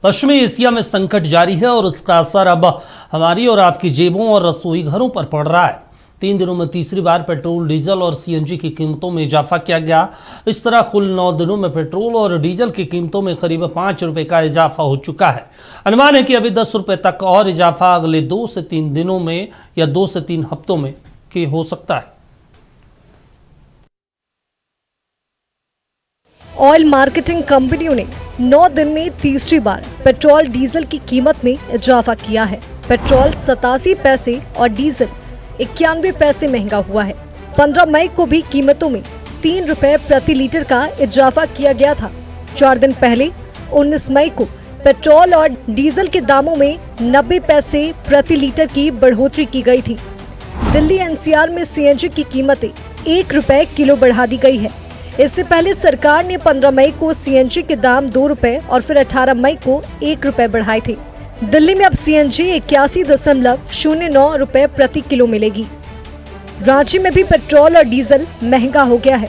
पश्चिमी एशिया में संकट जारी है और उसका असर अब हमारी और आपकी जेबों और रसोई घरों पर पड़ रहा है। 3 दिनों में तीसरी बार पेट्रोल, डीजल और सीएनजी की कीमतों में इजाफा किया गया। इस तरह कुल 9 दिनों में पेट्रोल और डीजल की कीमतों में करीब 5 रुपए का इजाफा हो चुका है। अनुमान है कि अभी 10 रुपए तक और इजाफा अगले 2 से 3 दिनों में या 2 से 3 हफ्तों में हो सकता है। ऑयल मार्केटिंग कंपनियों ने 9 दिन में तीसरी बार पेट्रोल डीजल की कीमत में इजाफा किया है। पेट्रोल 87 पैसे और डीजल 91 पैसे महंगा हुआ है। 15 मई को भी कीमतों में 3 रुपए प्रति लीटर का इजाफा किया गया था। 4 दिन पहले 19 मई को पेट्रोल और डीजल के दामों में 90 पैसे प्रति लीटर की बढ़ोतरी की गई थी। दिल्ली एनसीआर में सीएनजी की कीमतें 1 रुपए किलो बढ़ा दी गई है। इससे पहले सरकार ने 15 मई को सीएनजी के दाम 2 रुपए और फिर 18 मई को 1 रुपए बढ़ाए थे। दिल्ली में अब सीएनजी 81.09 रुपए प्रति किलो मिलेगी। रांची में भी पेट्रोल और डीजल महंगा हो गया है।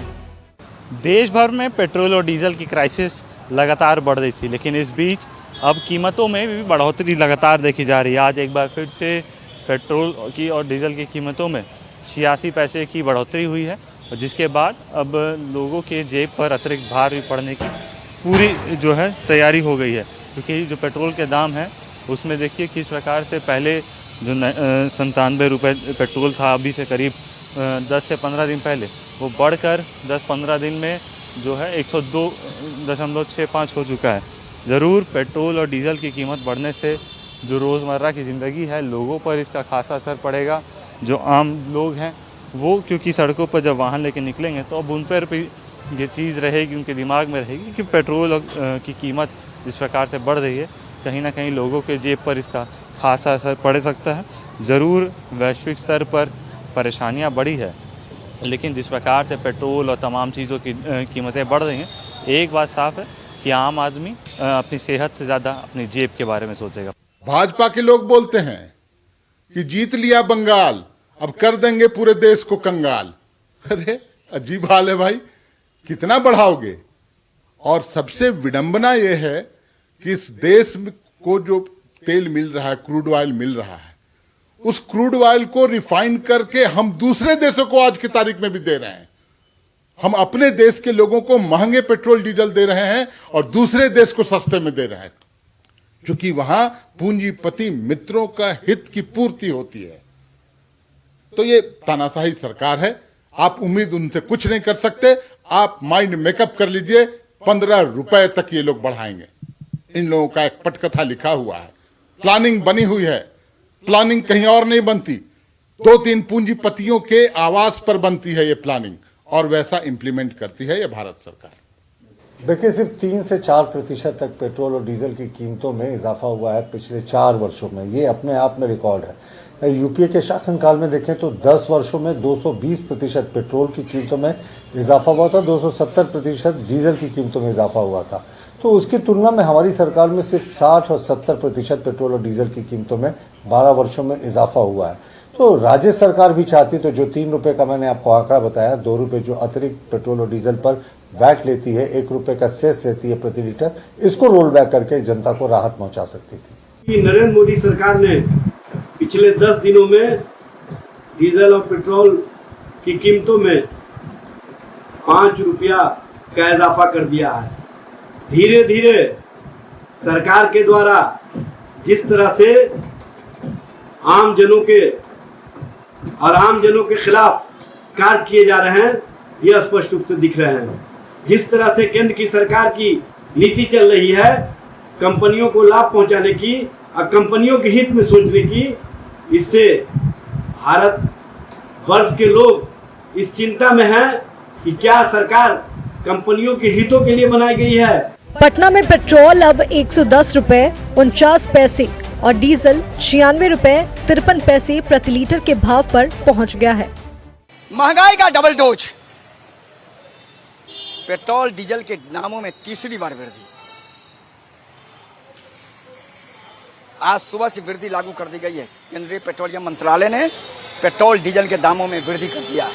देश भर में पेट्रोल और डीजल की क्राइसिस लगातार बढ़ रही थी, लेकिन इस बीच अब कीमतों में भी बढ़ोतरी लगातार देखी जा रही है। आज एक बार फिर से पेट्रोल की और डीजल की कीमतों में 86 पैसे की बढ़ोतरी हुई है, और जिसके बाद अब लोगों के जेब पर अतिरिक्त भार भी पड़ने की पूरी जो है तैयारी हो गई है। क्योंकि जो पेट्रोल के दाम है उसमें देखिए किस प्रकार से पहले जो 97 रुपये पेट्रोल था, अभी से करीब 10 से 15 दिन पहले वो बढ़कर 10-15 दिन में जो है 102.65 हो चुका है। ज़रूर पेट्रोल और डीजल की कीमत बढ़ने से जो रोज़मर्रा की ज़िंदगी है लोगों पर इसका खासा असर पड़ेगा। जो आम लोग हैं वो क्योंकि सड़कों पर जब वाहन लेके निकलेंगे तो अब उन पर भी ये चीज़ रहेगी, उनके दिमाग में रहेगी कि पेट्रोल की कीमत जिस प्रकार से बढ़ रही है, कहीं ना कहीं लोगों के जेब पर इसका खासा असर पड़ सकता है। ज़रूर वैश्विक स्तर पर परेशानियां बढ़ी है, लेकिन जिस प्रकार से पेट्रोल और तमाम चीज़ों की कीमतें बढ़ रही हैं, एक बात साफ है कि आम आदमी अपनी सेहत से ज़्यादा अपनी जेब के बारे में सोचेगा। भाजपा के लोग बोलते हैं कि जीत लिया बंगाल, अब कर देंगे पूरे देश को कंगाल। अरे अजीब हाल है भाई, कितना बढ़ाओगे? और सबसे विडंबना यह है कि इस देश को जो तेल मिल रहा है, क्रूड ऑयल मिल रहा है, उस क्रूड ऑयल को रिफाइन करके हम दूसरे देशों को आज की तारीख में भी दे रहे हैं। हम अपने देश के लोगों को महंगे पेट्रोल डीजल दे रहे हैं और दूसरे देश को सस्ते में दे रहे हैं, क्योंकि वहां पूंजीपति मित्रों का हित की पूर्ति होती है। तो ये तानाशाही सरकार है, आप उम्मीद उनसे कुछ नहीं कर सकते। आप माइंड मेकअप कर लीजिए, 15 रुपए तक ये लोग बढ़ाएंगे। इन लोगों का एक पटकथा लिखा हुआ है, प्लानिंग बनी हुई है। प्लानिंग कहीं और नहीं बनती, 2-3 पूंजीपतियों के आवास पर बनती है ये प्लानिंग, और वैसा इंप्लीमेंट करती है ये भारत सरकार। देखिए, सिर्फ 3 से 4% तक पेट्रोल और डीजल की कीमतों में इजाफा हुआ है पिछले 4 वर्षों में। ये अपने आप में रिकॉर्ड है। यूपीए के शासनकाल में देखें तो 10 वर्षों में 220% पेट्रोल की कीमतों में इजाफा हुआ था, 270% डीजल की कीमतों में इजाफा हुआ था। तो उसकी तुलना में हमारी सरकार में सिर्फ 60 और 70% पेट्रोल और डीजल की कीमतों में 12 वर्षों में इजाफा हुआ है। तो राज्य सरकार भी चाहती तो जो 3 रुपये का मैंने आपको आंकड़ा बताया, 2 रुपये जो अतिरिक्त पेट्रोल और डीजल पर वैट लेती है, 1 रुपये का सेस लेती है प्रति लीटर, इसको रोल बैक करके जनता को राहत पहुंचा सकती थी। नरेंद्र मोदी सरकार ने पिछले 10 दिनों में डीजल और पेट्रोल की कीमतों में 5 रुपया का इजाफा कर दिया है। धीरे धीरे सरकार के द्वारा जिस तरह से आम जनों के खिलाफ कार्य किए जा रहे हैं, यह स्पष्ट रूप से दिख रहे हैं। जिस तरह से केंद्र की सरकार की नीति चल रही है कंपनियों को लाभ पहुंचाने की और कंपनियों के हित में सोचने की, इससे भारत वर्ष के लोग इस चिंता में हैं कि क्या सरकार कंपनियों के हितों के लिए बनाई गई है। पटना में पेट्रोल अब 110 रुपए 49 पैसे और डीजल 96 रुपए 53 पैसे प्रति लीटर के भाव पर पहुंच गया है। महंगाई का डबल डोज, पेट्रोल डीजल के दामों में तीसरी बार वृद्धि। आज सुबह से वृद्धि लागू कर दी गई है। केंद्रीय पेट्रोलियम मंत्रालय ने पेट्रोल डीजल के दामों में वृद्धि कर दिया है।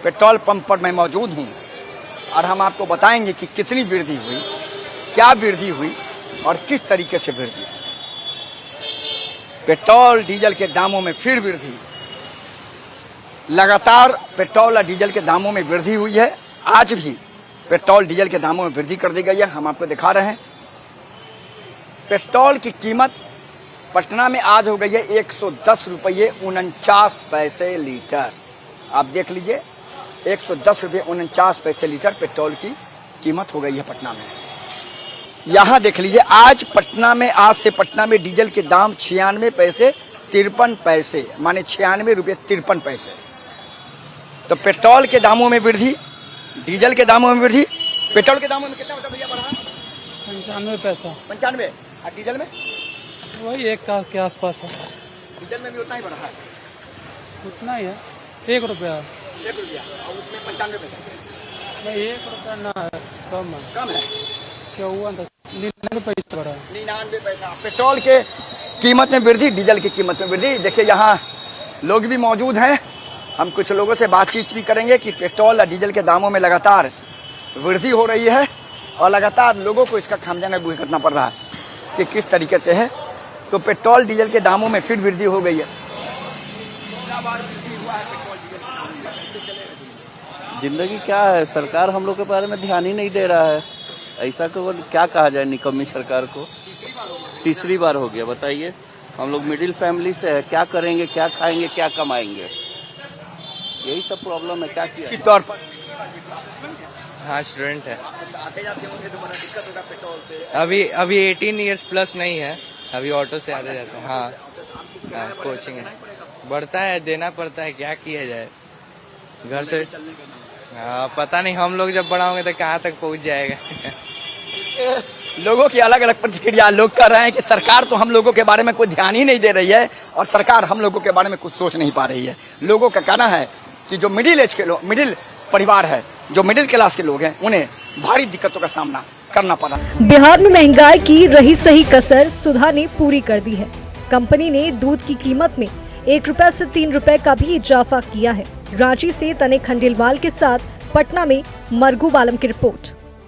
पेट्रोल पंप पर मैं मौजूद हूं और हम आपको बताएंगे कि कितनी वृद्धि हुई, क्या वृद्धि हुई। और किस तरीके से वृद्धि। पेट्रोल डीजल के दामों में फिर वृद्धि। लगातार पेट्रोल और डीजल के दामों में वृद्धि हुई है। आज भी पेट्रोल डीजल के दामों में वृद्धि कर दी गई है। हम आपको दिखा रहे हैं पेट्रोल की कीमत पटना में आज हो गई है 110 रुपये 49 पैसे लीटर। आप देख लीजिए 110 रुपये 49 पैसे लीटर पेट्रोल की कीमत हो गई है पटना में। यहाँ देख लीजिए आज से पटना में डीजल के दाम 96 पैसे 53 पैसे, माने 96 रुपये 53 पैसे। तो पेट्रोल के दामों में वृद्धि, डीजल के दामों में वृद्धि। पेट्रोल के दामों में कितना भैया बढ़ा? 95 पैसा। 95। और डीजल में वही 1 के आसपास है। डीजल में भी उतना ही बढ़ा है। उतना ही है, 1 रुपया। 1 रुपया और उसमें 95 पैसा। नहीं 1 रुपया ना है, कम है। कम है 99 पैसा बढ़ा है। 99 पैसा। पेट्रोल के कीमत में वृद्धि, डीजल की कीमत में वृद्धि। देखिए यहाँ लोग भी मौजूद हैं। हम कुछ लोगों से बातचीत भी करेंगे कि पेट्रोल और डीजल के दामों में लगातार वृद्धि हो रही है और लगातार लोगों को इसका खामियाजा भुगतना पड़ रहा है कि किस तरीके से है। तो पेट्रोल डीजल के दामों में फिर वृद्धि हो गई है। जिंदगी क्या है, सरकार हम लोग के बारे में ध्यान ही नहीं दे रहा है। ऐसा को क्या कहा जाए निकम्मी सरकार को। तीसरी बार हो गया। बताइए हम लोग मिडिल फैमिली से है, क्या करेंगे, क्या खाएंगे, क्या कमाएंगे, यही सब प्रॉब्लम है। क्या किया तौर पर हाँ स्टूडेंट है। आते जाते होंगे तो बड़ा दिक्कत होगा पेट्रोल से। अभी 18 इयर्स प्लस नहीं है, अभी ऑटो से आते जाते हैं। हाँ कोचिंग है, बढ़ता है, देना पड़ता है, क्या किया जाए घर से। हाँ पता नहीं हम लोग जब बड़ा होंगे तो कहाँ तक पहुँच जाएगा। लोगों की अलग अलग प्रतिक्रिया। लोग कह रहे हैं कि सरकार तो हम लोगों के बारे में कोई ध्यान ही नहीं दे रही है और सरकार हम लोगों के बारे में कुछ सोच नहीं पा रही है। लोगों का कहना है कि जो मिडिल एज के लोग, मिडिल परिवार है, जो मिडिल क्लास के लोग हैं, उन्हें भारी दिक्कतों का सामना करना पड़ा। बिहार में महंगाई की रही सही कसर सुधा ने पूरी कर दी है। कंपनी ने दूध की कीमत में 1 रुपए से 3 रुपए का भी इजाफा किया है। रांची से तने खंडेलवाल के साथ पटना में मरगू बालम की रिपोर्ट।